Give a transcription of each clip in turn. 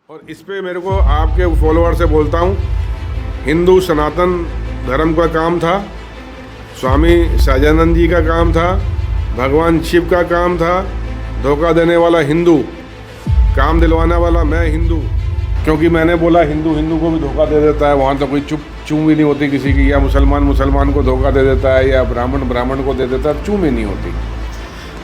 और इस पे मेरे को आपके फॉलोअर से बोलता हूँ, हिंदू सनातन धर्म का काम था, स्वामी सहजानंद जी का काम था, भगवान शिव का काम था। धोखा देने वाला हिंदू, काम दिलवाने वाला मैं हिंदू। क्योंकि मैंने बोला हिंदू हिंदू को भी धोखा दे देता है, वहाँ तो कोई चूम भी नहीं होती किसी की, या मुसलमान मुसलमान को धोखा दे देता है, या ब्राह्मण ब्राह्मण को दे देता है, चूम ही नहीं होती।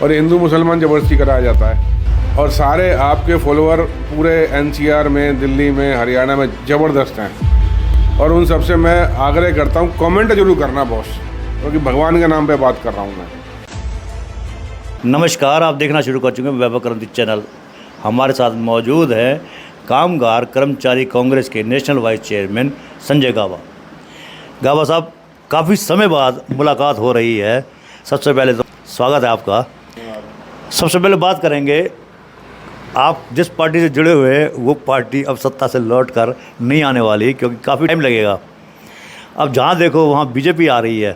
और हिंदू मुसलमान ज़बरदस्ती कराया जाता है। और सारे आपके फॉलोअर पूरे एनसीआर में, दिल्ली में, हरियाणा में ज़बरदस्त हैं। और उन सबसे मैं आग्रह करता हूँ, कमेंट जरूर करना बॉस, क्योंकि भगवान के नाम पे बात कर रहा हूँ मैं। नमस्कार, आप देखना शुरू कर चुके हैं वैभव क्रांति चैनल। हमारे साथ मौजूद है कामगार कर्मचारी कांग्रेस के नेशनल वाइस चेयरमैन संजय गाबा। गाबा साहब, काफ़ी समय बाद मुलाकात हो रही है। सबसे पहले तो स्वागत है आपका। सबसे पहले बात करेंगे, आप जिस पार्टी से जुड़े हुए हैं वो पार्टी अब सत्ता से लौट कर नहीं आने वाली, क्योंकि काफ़ी टाइम लगेगा। अब जहाँ देखो वहाँ बीजेपी आ रही है।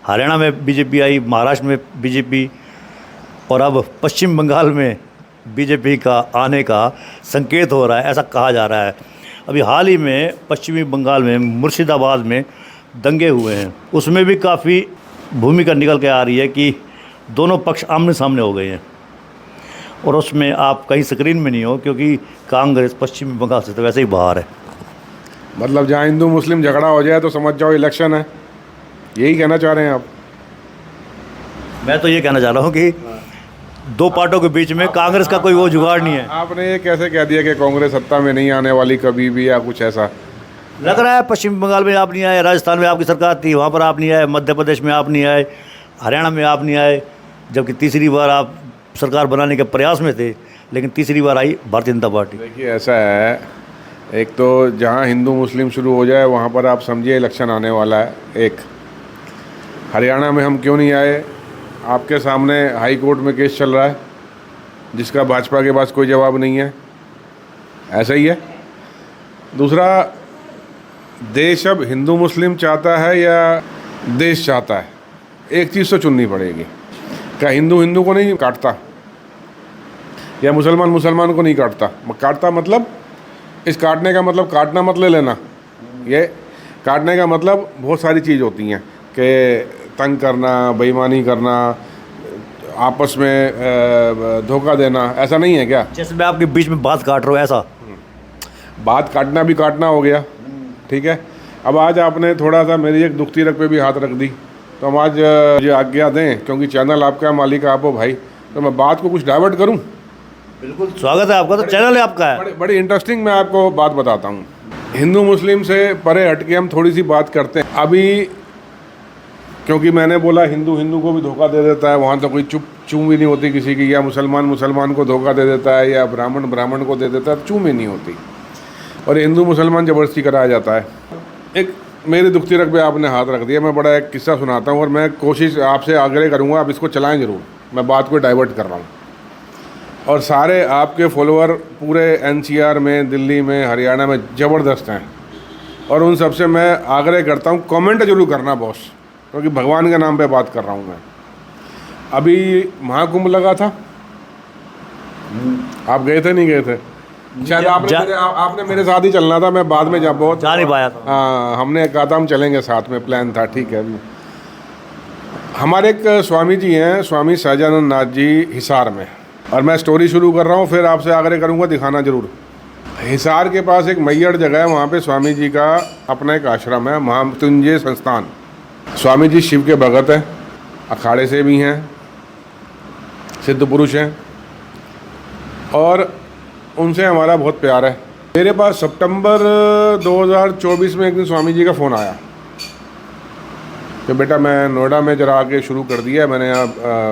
हरियाणा में बीजेपी आई, महाराष्ट्र में बीजेपी, और अब पश्चिम बंगाल में बीजेपी का आने का संकेत हो रहा है, ऐसा कहा जा रहा है। अभी हाल ही में पश्चिमी बंगाल में मुर्शिदाबाद में दंगे हुए हैं, उसमें भी काफ़ी भूमिका निकल के आ रही है कि दोनों पक्ष आमने सामने हो गए हैं। और उसमें आप कहीं स्क्रीन में नहीं हो, क्योंकि कांग्रेस पश्चिमी बंगाल से तो वैसे ही बाहर है। मतलब जहाँ हिंदू मुस्लिम झगड़ा हो जाए तो समझ जाओ इलेक्शन है, यही कहना चाह रहे हैं आप? मैं तो ये कहना चाह रहा हूँ कि दो पार्टियों के बीच में कांग्रेस का कोई वो जुगाड़ नहीं है। आपने ये कैसे कह दिया कि कांग्रेस सत्ता में नहीं आने वाली कभी भी, या कुछ ऐसा लग रहा है? पश्चिम बंगाल में आप नहीं आए, राजस्थान में आपकी सरकार थी, वहाँ पर आप नहीं आए, मध्य प्रदेश में आप नहीं आए, हरियाणा में आप नहीं आए, जबकि तीसरी बार आप सरकार बनाने के प्रयास में थे, लेकिन तीसरी बार आई भारतीय जनता पार्टी। देखिए ऐसा है, एक तो जहाँ हिंदू मुस्लिम शुरू हो जाए वहाँ पर आप समझिए इलेक्शन आने वाला है। एक हरियाणा में हम क्यों नहीं आए? आपके सामने हाई कोर्ट में केस चल रहा है, जिसका भाजपा के पास कोई जवाब नहीं है। ऐसा ही है। दूसरा, देश अब हिंदू मुस्लिम चाहता है या देश चाहता है? एक चीज़ तो चुननी पड़ेगी। क्या हिंदू हिंदू को नहीं काटता, या मुसलमान मुसलमान को नहीं काटता? मतलब इस काटने का मतलब काटना मत ले लेना। ये काटने का मतलब बहुत सारी चीज़ होती हैं कि तंग करना, बेईमानी करना, आपस में धोखा देना। ऐसा नहीं है क्या? जैसे मैं आपके बीच में बात काट रहा हूँ, ऐसा बात काटना भी काटना हो गया, ठीक है। अब आज आपने थोड़ा सा मेरी एक दुखती रग पे भी हाथ रख दी, तो हम आज मुझे आज्ञा दें, क्योंकि चैनल आपका, मालिक आप हो भाई, तो मैं बात को कुछ डाइवर्ट करूं। बिल्कुल स्वागत है आपका, तो चैनल है आपका है। बड़ी इंटरेस्टिंग मैं आपको बात बताता हूं। हिंदू मुस्लिम से परे हटके हम थोड़ी सी बात करते हैं अभी, क्योंकि मैंने बोला हिंदू हिंदू को भी धोखा दे देता है, वहाँ तो कोई चूम भी नहीं होती किसी की, या मुसलमान मुसलमान को धोखा दे देता है, या ब्राह्मण ब्राह्मण को दे देता है, चूम ही नहीं होती। और हिंदू मुसलमान ज़बरदस्ती कराया जाता है। एक मेरी दुखती रग पे आपने हाथ रख दिया। मैं बड़ा एक किस्सा सुनाता हूँ, और मैं कोशिश आपसे आग्रह करूँगा, आप इसको चलाएं ज़रूर। मैं बात को डाइवर्ट कर रहा हूँ। और सारे आपके फॉलोअर पूरे एनसीआर में, दिल्ली में, हरियाणा में ज़बरदस्त हैं। और उन सबसे मैं आग्रह करता हूँ, कमेंट जरूर करना बॉस, क्योंकि भगवान के नाम पे बात कर रहा हूँ मैं। अभी महाकुंभ लगा था, आप गए थे नहीं गए थे? शायद आपने मेरे साथ ही चलना था, मैं बाद में जा नहीं पाया था। हाँ, हमने कहा था हम चलेंगे साथ में, प्लान था, ठीक है। हमारे एक स्वामी जी हैं, स्वामी सहजानंद नाथ जी, हिसार में। और मैं स्टोरी शुरू कर रहा हूँ, फिर आपसे आग्रह करूँगा दिखाना जरूर। हिसार के पास एक मैयड़ जगह है, वहाँ पे स्वामी जी का अपना एक आश्रम है, महामृत्युंजय संस्थान। स्वामी जी शिव के भगत हैं, अखाड़े से भी हैं, सिद्ध पुरुष हैं, और उनसे हमारा बहुत प्यार है। मेरे पास सितंबर 2024 में एक दिन स्वामी जी का फ़ोन आया कि बेटा मैं नोएडा में जरा आके शुरू कर दिया, मैंने यहाँ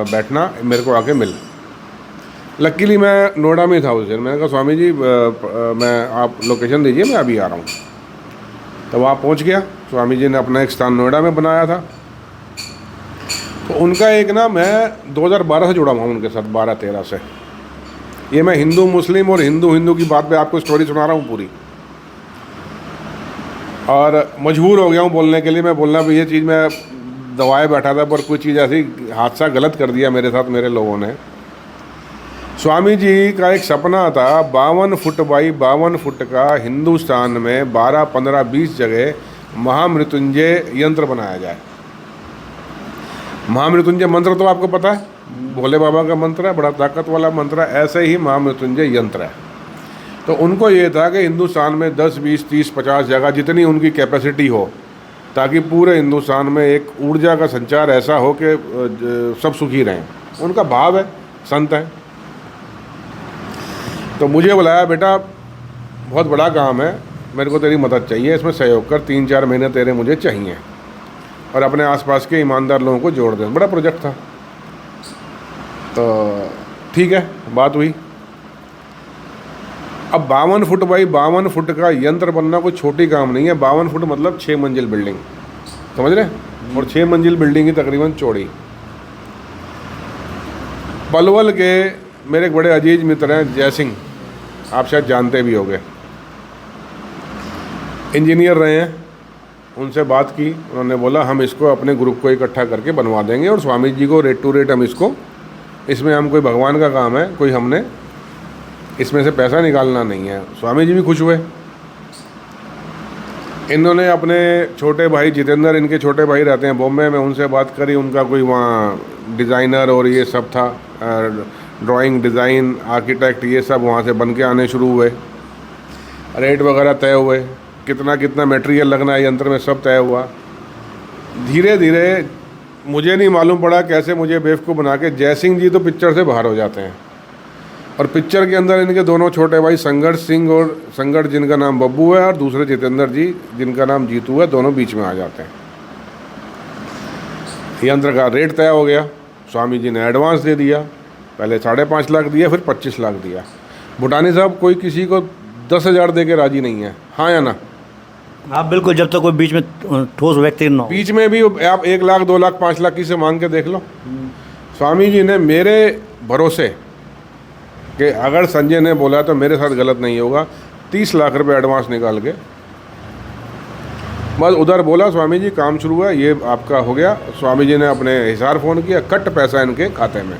बैठना, मेरे को आके मिल। लकीली मैं नोएडा में था उस दिन। मैंने कहा स्वामी जी मैं आप लोकेशन दीजिए, मैं अभी आ रहा हूँ। तो वहाँ पहुँच गया। स्वामी जी ने अपना एक स्थान नोएडा में बनाया था। तो उनका एक ना, मैं 2012 से जुड़ा हुआ हूँ उनके साथ, 12-13 से। ये मैं हिंदू मुस्लिम और हिंदू हिंदू की बात पे आपको स्टोरी सुना रहा हूँ पूरी, और मजबूर हो गया हूँ बोलने के लिए। मैं बोलना भी ये चीज़ मैं दवाए बैठा था, पर कोई चीज़ ऐसी हादसा गलत कर दिया मेरे साथ मेरे लोगों ने। स्वामी जी का एक सपना था 52 फुट बाई 52 फुट का हिंदुस्तान में 12, 15, 20 जगह महामृत्युंजय यंत्र बनाया जाए। महामृत्युंजय मंत्र तो आपको पता है, भोले बाबा का मंत्र है, बड़ा ताकत वाला मंत्र है। ऐसे ही महामृत्युंजय यंत्र है। तो उनको ये था कि हिंदुस्तान में 10, 20, 30, 50 जगह जितनी उनकी कैपेसिटी हो, ताकि पूरे हिंदुस्तान में एक ऊर्जा का संचार ऐसा हो कि सब सुखी रहें। उनका भाव है, संत है। तो मुझे बुलाया, बेटा बहुत बड़ा काम है, मेरे को तेरी मदद चाहिए, इसमें सहयोग कर, 3-4 महीने तेरे मुझे चाहिए और अपने आसपास के ईमानदार लोगों को जोड़ दे। बड़ा प्रोजेक्ट था। तो ठीक है, बात हुई। अब 52 फुट बाई 52 फुट का यंत्र बनना कोई छोटी काम नहीं है। 52 फुट मतलब 6 मंजिल बिल्डिंग, समझ रहे? और 6 मंजिल बिल्डिंग की तकरीबन चौड़ी। पलवल के मेरे एक बड़े अजीज मित्र हैं जय सिंह, आप शायद जानते भी होंगे, इंजीनियर रहे हैं। उनसे बात की, उन्होंने बोला हम इसको अपने ग्रुप को इकट्ठा करके बनवा देंगे और स्वामी जी को रेट टू रेट हम इसको, इसमें हम कोई भगवान का काम है, कोई हमने इसमें से पैसा निकालना नहीं है। स्वामी जी भी खुश हुए। इन्होंने अपने छोटे भाई जितेंद्र, इनके छोटे भाई रहते हैं बॉम्बे में, उनसे बात करी। उनका कोई वहाँ डिज़ाइनर और ये सब था, ड्राइंग, डिज़ाइन, आर्किटेक्ट, ये सब वहाँ से बन के आने शुरू हुए। रेट वगैरह तय हुए, कितना कितना मटेरियल लगना है यंत्र में, सब तय हुआ। धीरे धीरे मुझे नहीं मालूम पड़ा कैसे मुझे बेवकूफ़ बना के जय सिंह जी तो पिक्चर से बाहर हो जाते हैं और पिक्चर के अंदर इनके दोनों छोटे भाई संगठ सिंह और संगठ, जिनका नाम बब्बू है, और दूसरे जितेंद्र जी जिनका नाम जीतू है, दोनों बीच में आ जाते हैं। यंत्र का रेट तय हो गया। स्वामी जी ने एडवांस दे दिया, पहले 5.5 लाख दिया, फिर 25 लाख दिया। भूटानी साहब कोई किसी को 10,000 दे के राजी नहीं है, हाँ या ना? आप बिल्कुल, जब तक कोई बीच में ठोस व्यक्ति न हो। बीच में भी आप 1 लाख, 2 लाख, 5 लाख किसी से मांग के देख लो। स्वामी जी ने मेरे भरोसे कि अगर संजय ने बोला तो मेरे साथ गलत नहीं होगा, 30 लाख रुपए एडवांस निकाल के बस उधर बोला, स्वामी जी काम शुरू हुआ, ये आपका हो गया। स्वामी जी ने अपने हिसार फ़ोन किया, कट पैसा इनके खाते में।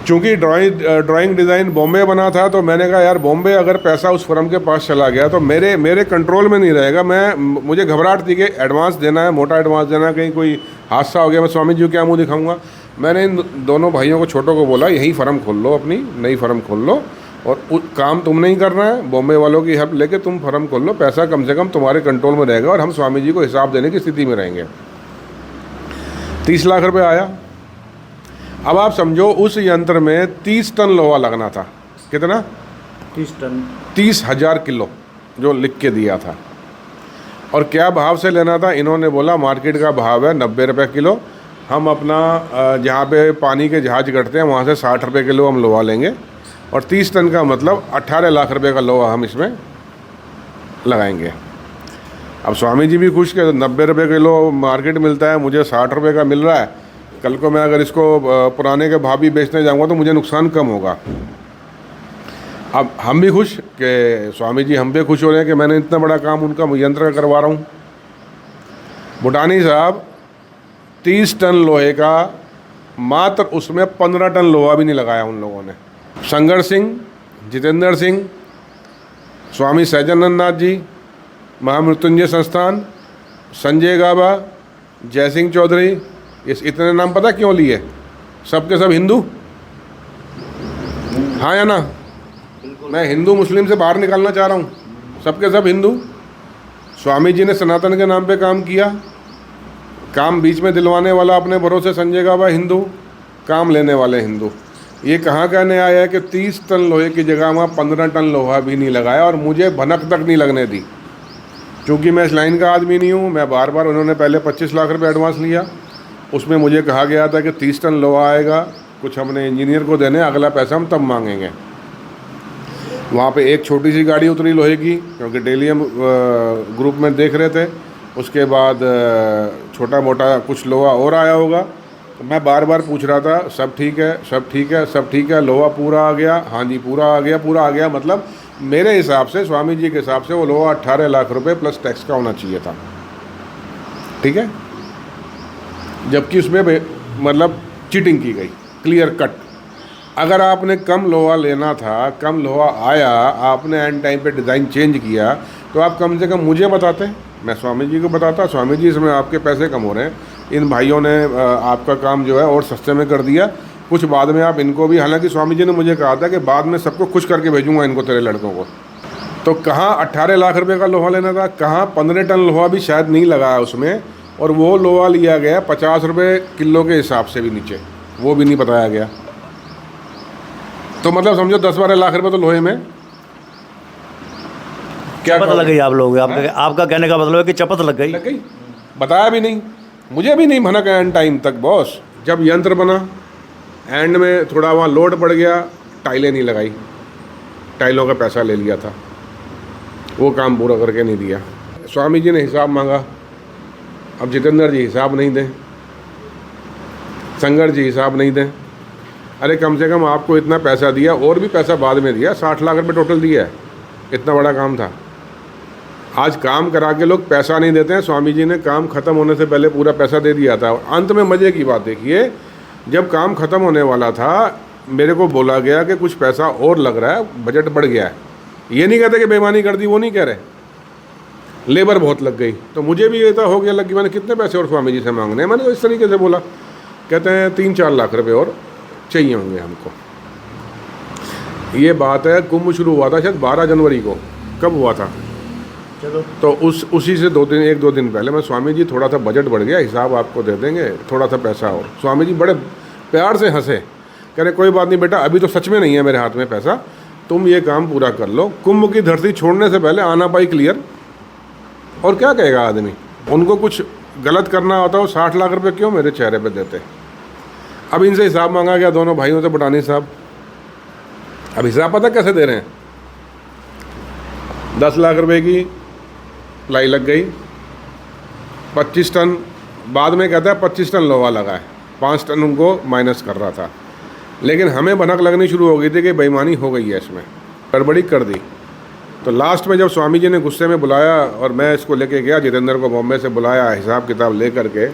चूँकि ड्राइंग डिज़ाइन बॉम्बे बना था, तो मैंने कहा यार बॉम्बे अगर पैसा उस फर्म के पास चला गया तो मेरे कंट्रोल में नहीं रहेगा। मुझे घबराहट थी कि एडवांस देना है, मोटा एडवांस देना है, कहीं कोई हादसा हो गया मैं स्वामी जी को क्या मुँह दिखाऊंगा। मैंने इन दोनों भाइयों को, छोटों को बोला यही फ़र्म खोल लो, अपनी नई फ़र्म खोल लो, और काम तुम नहीं करना है, बॉम्बे वालों की हेल्प लेके तुम फ़र्म खोल लो, पैसा कम से कम तुम्हारे कंट्रोल में रहेगा और हम स्वामी जी को हिसाब देने की स्थिति में रहेंगे। 30 लाख रुपए आया। अब आप समझो उस यंत्र में 30 टन लोहा लगना था। कितना? 30 टन, 30,000 किलो जो लिख के दिया था। और क्या भाव से लेना था? इन्होंने बोला मार्केट का भाव है 90 रुपये किलो, हम अपना जहाँ पे पानी के जहाज कटते हैं वहाँ से 60 रुपये किलो हम लोहा लेंगे, और 30 टन का मतलब 18 लाख रुपए का लोहा हम इसमें लगाएंगे। अब स्वामी जी भी खुश के 90 रुपये किलो मार्केट मिलता है, मुझे 60 रुपये का मिल रहा है, कल को मैं अगर इसको पुराने के भाव भी बेचने जाऊंगा तो मुझे नुकसान कम होगा। अब हम भी खुश कि स्वामी जी हम भी खुश हो रहे हैं कि मैंने इतना बड़ा काम उनका यंत्र का करवा रहा हूँ। भूटानी साहब 30 टन लोहे का, मात्र उसमें 15 टन लोहा भी नहीं लगाया उन लोगों ने। संगठ सिंह, जितेंद्र सिंह, स्वामी सहजानंद नाथ जी, महामृत्युंजय संस्थान, संजय गाबा, जय सिंह चौधरी, इस इतने नाम पता क्यों लिए? सबके सब हिंदू, हाँ या ना? मैं हिंदू मुस्लिम से बाहर निकालना चाह रहा हूँ, सबके सब हिंदू। स्वामी जी ने सनातन के नाम पे काम किया, काम बीच में दिलवाने वाला अपने भरोसे संजय गाबा हिंदू, काम लेने वाले हिंदू। ये कहाँ कहने आया है कि 30 टन लोहे की जगह वहाँ 15 टन लोहा भी नहीं लगाया, और मुझे भनक तक नहीं लगने दी। क्योंकि मैं इस लाइन का आदमी नहीं हूँ, मैं बार बार, उन्होंने पहले 25 लाख रुपए एडवांस लिया, उसमें मुझे कहा गया था कि 30 टन लोहा आएगा, कुछ हमने इंजीनियर को देने, अगला पैसा हम तब मांगेंगे। वहाँ पे एक छोटी सी गाड़ी उतरी लोहे की, क्योंकि डेली हम ग्रुप में देख रहे थे। उसके बाद छोटा मोटा कुछ लोहा और आया होगा। तो मैं बार बार पूछ रहा था, सब ठीक है, सब ठीक है, सब ठीक है, लोहा पूरा आ गया? हाँ जी पूरा आ गया, पूरा आ गया। मतलब मेरे हिसाब से, स्वामी जी के हिसाब से वो लोहा 18 लाख रुपए प्लस टैक्स का होना चाहिए था, ठीक है। जबकि उसमें मतलब चीटिंग की गई, क्लियर कट। अगर आपने कम लोहा लेना था, कम लोहा आया, आपने एंड टाइम पे डिज़ाइन चेंज किया, तो आप कम से कम मुझे बताते, मैं स्वामी जी को बताता, स्वामी जी इसमें आपके पैसे कम हो रहे हैं, इन भाइयों ने आपका काम जो है और सस्ते में कर दिया, कुछ बाद में आप इनको भी, हालांकि स्वामी जी ने मुझे कहा था कि बाद में सबको खुश करके भेजूंगा इनको, तेरे लड़कों को। तो कहाँ 18 लाख रुपए का लोहा लेना था, कहाँ 15 टन लोहा भी शायद नहीं लगा है उसमें, और वो लोहा लिया गया 50 रुपये किलो के हिसाब से भी नीचे, वो भी नहीं बताया गया। तो मतलब समझो 10-12 लाख रुपए तो लोहे में क्या चपत लग गई आप लोग, आपका कहने का मतलब है कि चपत लग गई। लग गई, बताया भी नहीं, मुझे भी नहीं भनक एंड टाइम तक बॉस। जब यंत्र बना एंड में थोड़ा वहाँ लोड पड़ गया, टाइलें नहीं लगाई, टाइलों का पैसा ले लिया था, वो काम पूरा करके नहीं दिया। स्वामी जी ने हिसाब मांगा, अब जितेंद्र जी हिसाब नहीं दें, संगर जी हिसाब नहीं दें। अरे कम से कम आपको इतना पैसा दिया, और भी पैसा बाद में दिया, 60 लाख रुपए टोटल दिया है, इतना बड़ा काम था। आज काम करा के लोग पैसा नहीं देते हैं, स्वामी जी ने काम ख़त्म होने से पहले पूरा पैसा दे दिया था। अंत में मज़े की बात देखिए, जब काम ख़त्म होने वाला था मेरे को बोला गया कि कुछ पैसा और लग रहा है, बजट बढ़ गया है। ये नहीं कहते कि बेईमानी कर दी, वो नहीं कह रहे, लेबर बहुत लग गई। तो मुझे भी ये तो हो गया, लग गई, मैंने कितने पैसे और स्वामी जी से मांगने हैं, मैंने तो इस तरीके से बोला। कहते हैं 3-4 लाख रुपए और चाहिए होंगे हमको। ये बात है, कुंभ शुरू हुआ था शायद 12 जनवरी को, कब हुआ था, चलो तो उसी से 1-2 दिन पहले मैं, स्वामी जी थोड़ा सा बजट बढ़ गया, हिसाब आपको दे देंगे, थोड़ा सा पैसा और। स्वामी जी बड़े प्यार से हंसे, कह रहे कोई बात नहीं बेटा, अभी तो सच में नहीं है मेरे हाथ में पैसा, तुम ये काम पूरा कर लो। कुंभ की धरती छोड़ने से पहले आना पाई क्लियर। और क्या कहेगा आदमी, उनको कुछ गलत करना होता है, वो 60 लाख रुपए क्यों मेरे चेहरे पे देते। अब इनसे हिसाब मांगा गया दोनों भाइयों से, बटानी साहब। अब हिसाब पता कैसे दे रहे हैं, 10 लाख रुपए की प्लाई लग गई, 25 टन, बाद में कहता है 25 टन लोहा लगा है, 5 टन उनको माइनस कर रहा था। लेकिन हमें भनक लगनी शुरू हो गई थी कि बेईमानी हो गई है, इसमें गड़बड़ी कर दी। तो लास्ट में जब स्वामी जी ने गुस्से में बुलाया और मैं इसको लेके गया, जितेंद्र को बॉम्बे से बुलाया हिसाब किताब ले करके,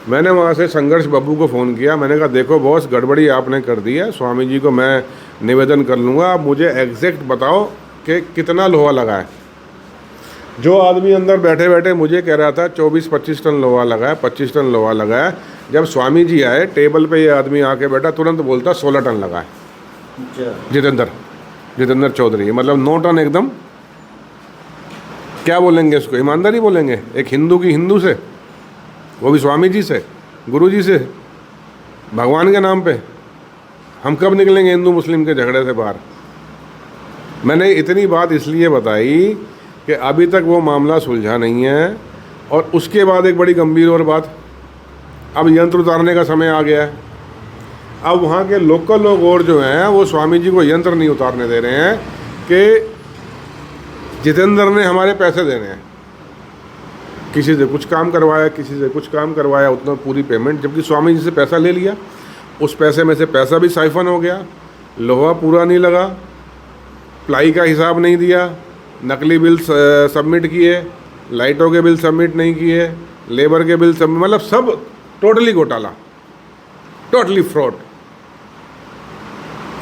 मैंने वहाँ से संघर्ष बब्बू को फ़ोन किया। मैंने कहा देखो बॉस, गड़बड़ी आपने कर दी है, स्वामी जी को मैं निवेदन कर लूँगा, आप मुझे एग्जैक्ट बताओ कि कितना लोहा लगा है। जो आदमी अंदर बैठे बैठे मुझे कह रहा था 24-25 टन लोहा लगा है, 25 टन लोहा लगा है, जब स्वामी जी आए टेबल पे ये आदमी आके बैठा, तुरंत बोलता 16 टन लगा है। जितेंद्र चौधरी, मतलब 9 टन एकदम। क्या बोलेंगे इसको, ईमानदारी बोलेंगे एक हिंदू की हिंदू से, वो भी स्वामी जी से, गुरु जी से, भगवान के नाम पे। हम कब निकलेंगे हिंदू मुस्लिम के झगड़े से बाहर। मैंने इतनी बात इसलिए बताई कि अभी तक वो मामला सुलझा नहीं है। और उसके बाद एक बड़ी गंभीर और बात, अब यंत्र उतारने का समय आ गया है। अब वहाँ के लोकल लोग और जो हैं वो स्वामी जी को यंत्र नहीं उतारने दे रहे हैं कि जितेंद्र ने हमारे पैसे देने हैं। किसी से कुछ काम करवाया, किसी से कुछ काम करवाया, उतना पूरी पेमेंट, जबकि स्वामी जी से पैसा ले लिया, उस पैसे में से पैसा भी साइफन हो गया, लोहा पूरा नहीं लगा, प्लाई का हिसाब नहीं दिया, नकली बिल सबमिट किए, लाइटों के बिल सबमिट नहीं किए, लेबर के बिल सबमिट, मतलब सब टोटली घोटाला, टोटली फ्रॉड।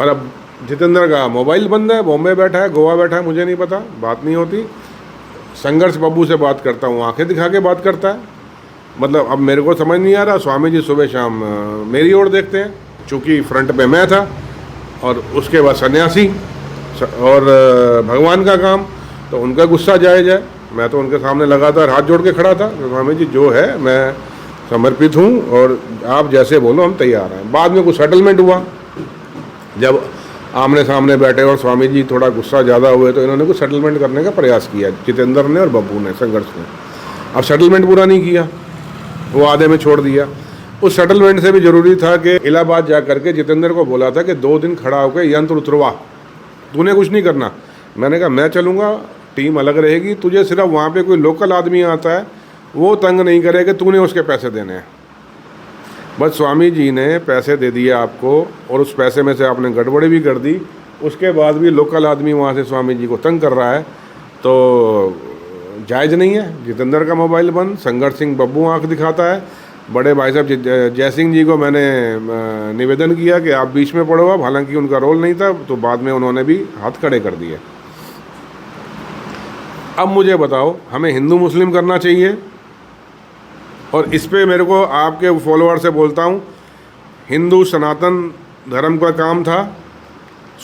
और अब जितेंद्र का मोबाइल बंद है, बॉम्बे बैठा है, गोवा बैठा है, मुझे नहीं पता, बात नहीं होती। संघर्ष बब्बू से बात करता हूँ, आंखें दिखा के बात करता है। मतलब अब मेरे को समझ नहीं आ रहा, स्वामी जी सुबह शाम मेरी ओर देखते हैं, चूँकि फ्रंट पे मैं था, और उसके बाद सन्यासी और भगवान का काम, तो उनका गुस्सा जायज़ है। मैं तो उनके सामने लगातार हाथ जोड़ के खड़ा था, स्वामी जी जो है मैं समर्पित हूँ, और आप जैसे बोलो हम तैयार हैं। बाद में कुछ सेटलमेंट हुआ, जब आमने सामने बैठे और स्वामी जी थोड़ा गुस्सा ज़्यादा हुए, तो इन्होंने कुछ सेटलमेंट करने का प्रयास किया, जितेंद्र ने और बब्बू ने, संघर्ष ने। अब सेटलमेंट पूरा नहीं किया, वो आधे में छोड़ दिया। उस सेटलमेंट से भी ज़रूरी था कि इलाहाबाद जा करके जितेंद्र को बोला था कि 2 दिन खड़ा होकर यंत्र उतरवा, तूने कुछ नहीं करना। मैंने कहा मैं चलूँगा, टीम अलग रहेगी, तुझे सिर्फ वहाँ पे कोई लोकल आदमी आता है वो तंग नहीं करे कि तूने उसके पैसे देने हैं। बस स्वामी जी ने पैसे दे दिए आपको, और उस पैसे में से आपने गड़बड़ी भी कर दी। उसके बाद भी लोकल आदमी वहाँ से स्वामी जी को तंग कर रहा है, तो जायज़ नहीं है। जितेंद्र का मोबाइल बंद, संघर्ष सिंह बब्बू आंख दिखाता है, बड़े भाई साहब जय सिंह जी को मैंने निवेदन किया कि आप बीच में पड़ो। अब हालांकि उनका रोल नहीं था, तो बाद में उन्होंने भी हाथ खड़े कर दिए। अब मुझे बताओ, हमें हिंदू मुस्लिम करना चाहिए? और इस पे मेरे को आपके फॉलोअर से बोलता हूँ, हिंदू सनातन धर्म का काम था,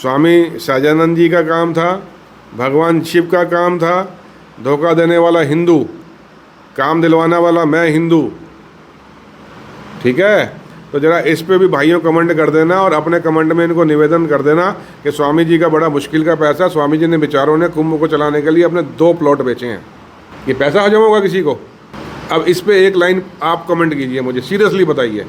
स्वामी सहजानंद जी का काम था, भगवान शिव का काम था। धोखा देने वाला हिंदू, काम दिलवाने वाला मैं हिंदू। ठीक है, तो ज़रा इस पे भी भाइयों कमेंट कर देना, और अपने कमेंट में इनको निवेदन कर देना कि स्वामी जी का बड़ा मुश्किल का पैसा, स्वामी जी ने बेचारों ने कुंभ को चलाने के लिए अपने 2 प्लॉट बेचे हैं। ये पैसा हजम होगा किसी को? अब इस पे एक लाइन आप कमेंट कीजिए, मुझे सीरियसली बताइए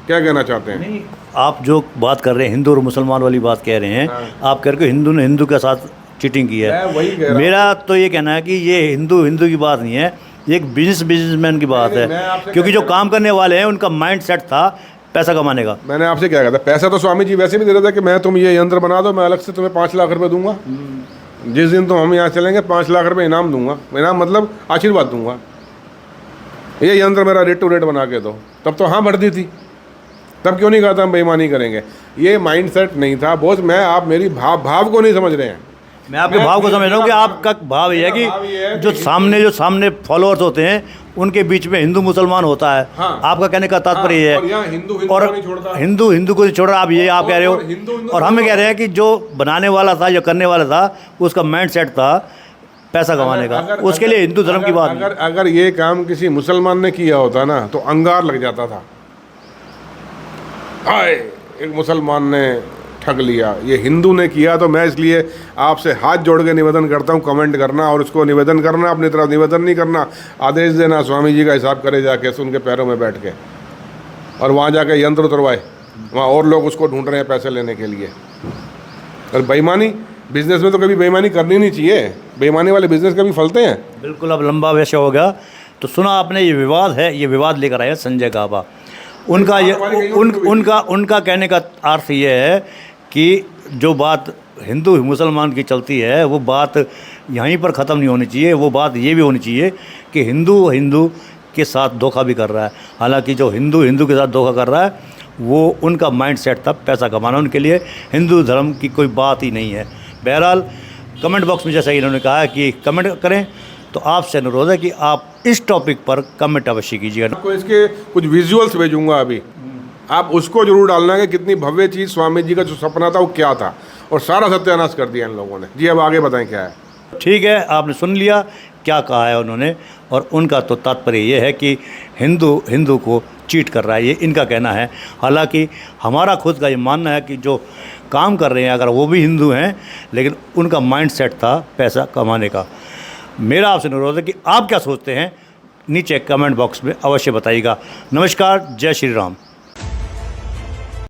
क्या कहना चाहते हैं। नहीं, आप जो बात कर रहे हैं हिंदू और मुसलमान वाली बात कह रहे हैं, आप कह रहे हो हिंदू ने हिंदू के साथ चीटिंग की है। मैं वही कह रहा मेरा तो ये कहना है कि ये हिंदू की बात नहीं है, ये एक बिजनेसमैन की बात नहीं, मैं है। आपसे क्योंकि जो काम करने वाले हैं उनका माइंड सेट था पैसा कमाने का। मैंने आपसे क्या कहा था? पैसा तो स्वामी जी वैसे भी दे रहे थे कि मैं तुम ये यंत्र बना दो, मैं अलग से तुम्हें 5 लाख रुपए दूंगा। जिस दिन तुम हम यहाँ चलेंगे 5 लाख रुपए इनाम दूंगा। इनाम मतलब आशीर्वाद दूंगा। ये यंत्र मेरा रेट टू रेट बना के दो। तब तो हाँ भर दी थी, तब क्यों नहीं कहा था हम बेईमानी करेंगे? ये माइंडसेट नहीं था बॉस। आप मेरी भाव को नहीं समझ रहे हैं। मैं आपके भाव को समझ रहा हूँ कि आपका भाव ये है कि जो सामने फॉलोअर्स होते हैं उनके बीच में हिंदू मुसलमान होता है। हाँ। आपका कहने का तात्पर्य ये है। और यहाँ हिंदू और को नहीं छोड़ता। हिंदू को नहीं छोड़ रहा, आप ये आप कह रहे हो। और हम कह रहे हैं कि जो बनाने वाला था, जो करने वाला था, उसका माइंड सेट था पैसा कमाने का। उसके लिए हिंदू धर्म की बात नहीं। अगर ये काम किसी मुसलमान ने किया होता ना, तो अंगार लग जाता था। हाय, एक मुसलमान ने ठग लिया। ये हिंदू ने किया। तो मैं इसलिए आपसे हाथ जोड़ के निवेदन करता हूँ, कमेंट करना और उसको निवेदन करना, अपनी तरफ निवेदन नहीं करना, आदेश देना स्वामी जी का हिसाब करे जाके उनके पैरों में बैठ के, और वहाँ जाके यंत्र उतरवाए। वहाँ और लोग उसको ढूंढ रहे हैं पैसे लेने के लिए। और बेईमानी बिजनेस में तो कभी बेईमानी करनी नहीं चाहिए। बेईमानी वाले बिजनेस कभी फलते हैं। बिल्कुल। अब लंबा विषय हो गया। तो सुना आपने, ये विवाद है, ये विवाद लेकर आए संजय गाबा। उनका कहने का अर्थ ये है कि जो बात हिंदू मुसलमान की चलती है, वो बात यहीं पर ख़त्म नहीं होनी चाहिए। वो बात ये भी होनी चाहिए कि हिंदू के साथ धोखा भी कर रहा है। हालांकि जो हिंदू के साथ धोखा कर रहा है, वो उनका माइंड सेट था पैसा कमाना। उनके लिए हिंदू धर्म की कोई बात ही नहीं है। बहरहाल कमेंट बॉक्स में जैसा इन्होंने कहा है कि कमेंट करें, तो आपसे अनुरोध है कि आप इस टॉपिक पर कमेंट अवश्य कीजिएगा। आपको इसके कुछ विजुअल्स भेजूंगा अभी, आप उसको जरूर डालना कि कितनी भव्य चीज़ स्वामी जी का जो सपना था वो क्या था, और सारा सत्यानाश कर दिया इन लोगों ने। जी अब आगे बताएं क्या है। ठीक है, आपने सुन लिया क्या कहा है उन्होंने। और उनका तो तात्पर्य ये है कि हिंदू को चीट कर रहा है, ये इनका कहना है। हालांकि हमारा खुद का ये मानना है कि जो काम कर रहे हैं, अगर वो भी हिंदू हैं, लेकिन उनका माइंड सेट था पैसा कमाने का। मेरा आपसे अनुरोध है कि आप क्या सोचते हैं, नीचे कमेंट बॉक्स में अवश्य बताइएगा। नमस्कार, जय श्री राम।